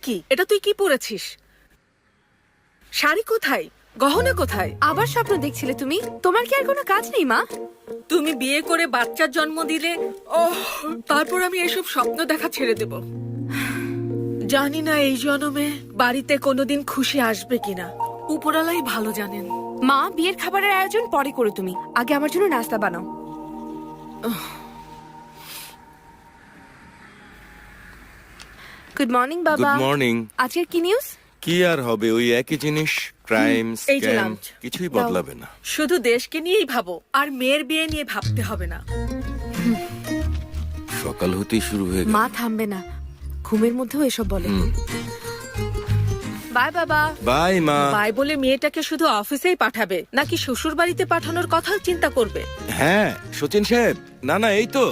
কি এটা? তুই কি পরেছিস? শাড়ি কোথায়? গহনা কোথায়? আবার স্বপ্ন দেখছিলে তুমি? তোমার কি আর কোনো কাজ নেই মা? তুমি বিয়ে করে বাচ্চার জন্ম দিলে, তারপর আমি এসব স্বপ্ন দেখা ছেড়ে দেব। জানি না এই জন্মে বাড়িতে কোনোদিন খুশি আসবে কিনা। উপরালাই ভালো জানেন। মা, বিয়ের খাবারের আয়োজন পরে করো, তুমি আগে আমার জন্য নাস্তা বানাও। গুড মর্নিং বাবা। Good morning. আজকের কি নিউজ? কি আর হবে, ওই একই জিনিস, ক্রাইম, এই যে স্ক্যাম, লাঞ্চ। কিছুই বদলাবে না। শুধু দেশকে নিয়েই ভাবো, আর মেয়ের বিয়ে নিয়ে ভাবতে হবে না। সকাল হতেই শুরু হয়ে গেল। মা থামবে না, ঘুমের মধ্যেও এসব বলে। বাই বাবা। বাই মা। বাই বলে মেয়েটাকে শুধু অফিসেই পাঠাবে নাকি শ্বশুর বাড়িতে পাঠানোর কথাও চিন্তা করবে? হ্যাঁ সচিন সাহেব, না না এই তো